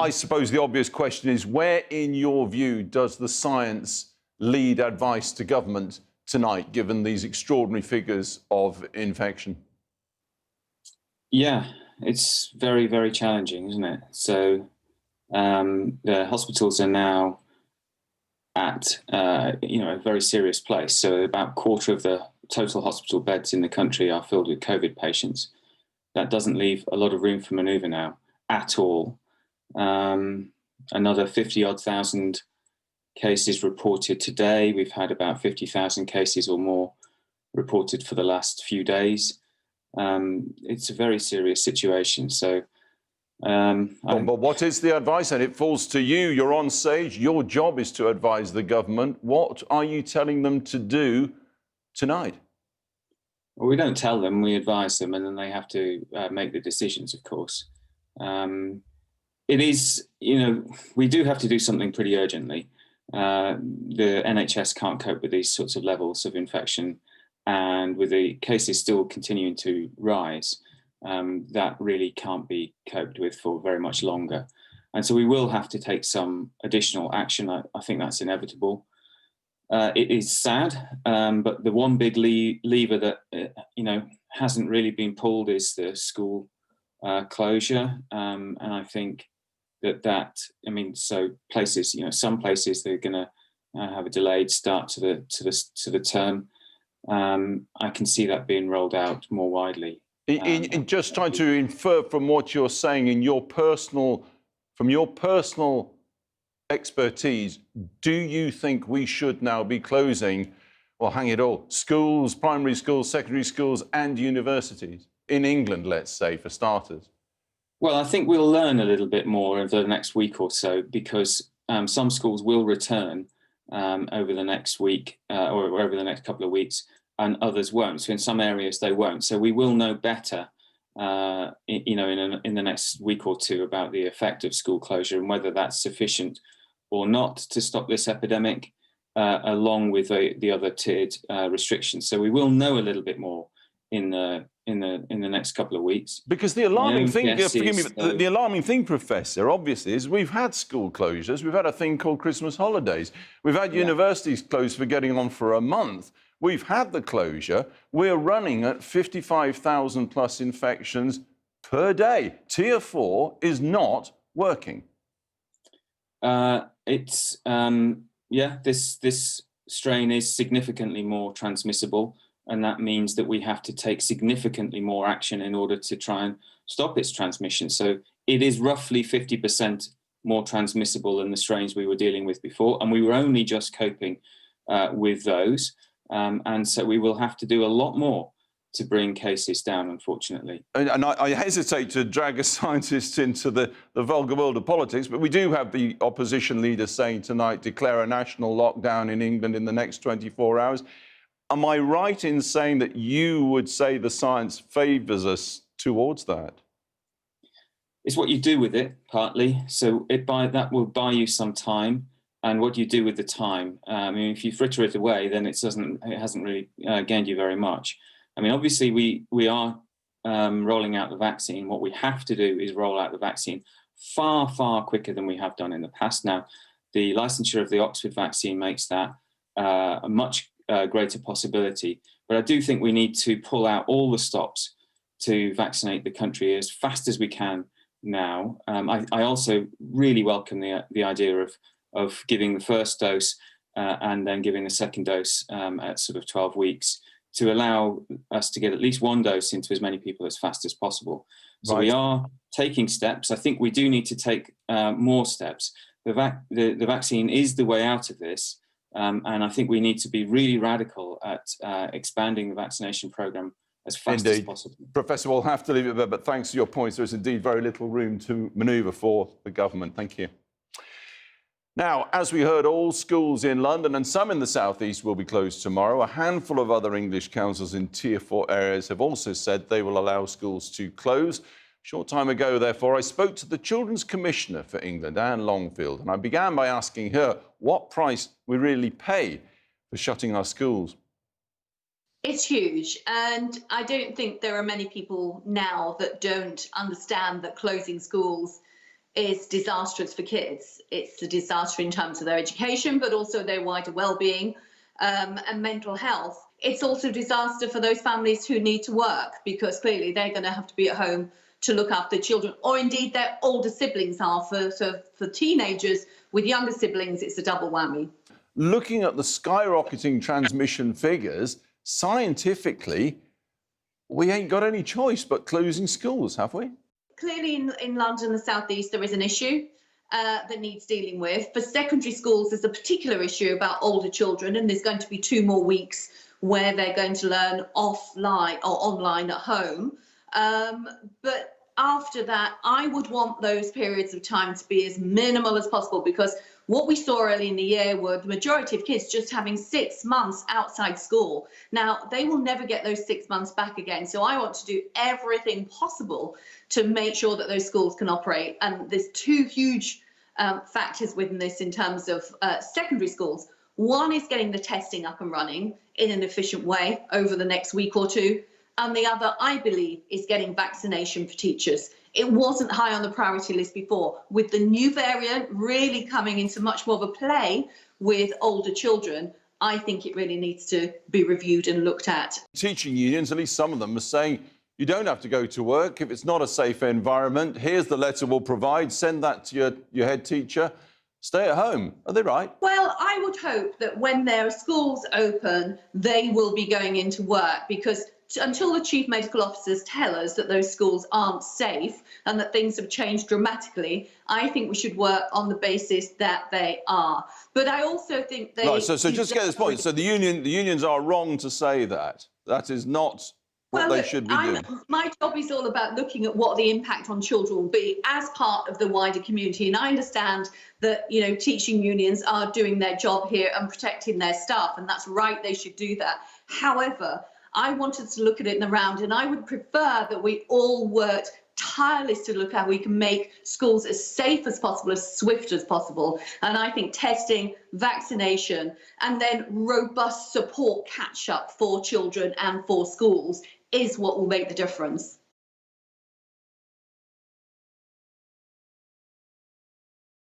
I suppose the obvious question is, where, in your view, does the science lead advice to government tonight, given these extraordinary figures of infection? Yeah, it's very, very challenging, isn't it? So the hospitals are now at a very serious place. So about a quarter of the total hospital beds in the country are filled with COVID patients. That doesn't leave a lot of room for manoeuvre now at all. Another 50-odd thousand cases reported today. We've had about 50,000 cases or more reported for the last few days. It's a very serious situation. So, but what is the advice? And it falls to you. You're on stage. Your job is to advise the government. What are you telling them to do tonight? Well, we don't tell them. We advise them, and then they have to make the decisions, of course. It is, we do have to do something pretty urgently. The NHS can't cope with these sorts of levels of infection, and with the cases still continuing to rise, that really can't be coped with for very much longer. And so we will have to take some additional action. I think that's inevitable. It is sad, but the one big lever that hasn't really been pulled is the school closure, and I think so places, some places they're going to have a delayed start to the term. I can see that being rolled out more widely. In just trying to infer from what you're saying, from your personal expertise, do you think we should now be closing, well, hang it all, schools, primary schools, secondary schools, and universities in England, let's say, for starters? Well, I think we'll learn a little bit more over the next week or so, because some schools will return over the next week or over the next couple of weeks, and others won't. So in some areas they won't. So we will know better, in the next week or two about the effect of school closure and whether that's sufficient or not to stop this epidemic, along with the other tiered restrictions. So we will know a little bit more in the next couple of weeks. Because the alarming thing, the alarming thing, Professor, obviously, is we've had school closures. We've had a thing called Christmas holidays. We've had universities closed for getting on for a month. We've had the closure. We're running at 55,000 plus infections per day. Tier 4 is not working. This strain is significantly more transmissible, and that means that we have to take significantly more action in order to try and stop its transmission. So it is roughly 50% more transmissible than the strains we were dealing with before, and we were only just coping with those. And so we will have to do a lot more to bring cases down, unfortunately. And I hesitate to drag a scientist into the vulgar world of politics, but we do have the opposition leader saying tonight, declare a national lockdown in England in the next 24 hours. Am I right in saying that you would say the science favours us towards that? It's what you do with it, partly. So that will buy you some time. And what do you do with the time? If you fritter it away, then it hasn't really gained you very much. Obviously, we are rolling out the vaccine. What we have to do is roll out the vaccine far, far quicker than we have done in the past. Now, the licensure of the Oxford vaccine makes that a much greater possibility. But I do think we need to pull out all the stops to vaccinate the country as fast as we can now. I also really welcome the idea of giving the first dose and then giving the second dose at sort of 12 weeks to allow us to get at least one dose into as many people as fast as possible. So we are taking steps. I think we do need to take more steps. The vaccine is the way out of this. And I think we need to be really radical at expanding the vaccination programme as fast as possible. Professor, we'll have to leave it there, but thanks to your points, there is indeed very little room to manoeuvre for the government. Thank you. Now, as we heard, all schools in London and some in the South East will be closed tomorrow. A handful of other English councils in Tier 4 areas have also said they will allow schools to close. A short time ago, therefore, I spoke to the Children's Commissioner for England, Anne Longfield, and I began by asking her what price we really pay for shutting our schools. It's huge, and I don't think there are many people now that don't understand that closing schools is disastrous for kids. It's a disaster in terms of their education, but also their wider well-being and mental health. It's also a disaster for those families who need to work, because clearly they're going to have to be at home to look after children, or indeed their older siblings are. For teenagers with younger siblings, it's a double whammy. Looking at the skyrocketing transmission figures, scientifically, we ain't got any choice but closing schools, have we? Clearly in London, the South East, there is an issue that needs dealing with. For secondary schools, there's a particular issue about older children, and there's going to be 2 more weeks where they're going to learn offline or online at home. But after that, I would want those periods of time to be as minimal as possible, because what we saw early in the year were the majority of kids just having 6 months outside school. Now, they will never get those 6 months back again. So I want to do everything possible to make sure that those schools can operate. And there's 2 huge factors within this in terms of secondary schools. One is getting the testing up and running in an efficient way over the next week or 2. And the other, I believe, is getting vaccination for teachers. It wasn't high on the priority list before. With the new variant really coming into much more of a play with older children, I think it really needs to be reviewed and looked at. Teaching unions, at least some of them, are saying you don't have to go to work if it's not a safe environment. Here's the letter we'll provide. Send that to your head teacher. Stay at home. Are they right? Well, I would hope that when there are schools open, they will be going into work, because until the chief medical officers tell us that those schools aren't safe and that things have changed dramatically, I think we should work on the basis that they are. But I also think they... Right, so just to get this point, so the unions are wrong to say that. That is not what they should be doing. My job is all about looking at what the impact on children will be as part of the wider community. And I understand that, you know, teaching unions are doing their job here and protecting their staff, and that's right, they should do that. However, I wanted to look at it in the round, and I would prefer that we all worked tirelessly to look how we can make schools as safe as possible, as swift as possible. And I think testing, vaccination, and then robust support catch-up for children and for schools is what will make the difference.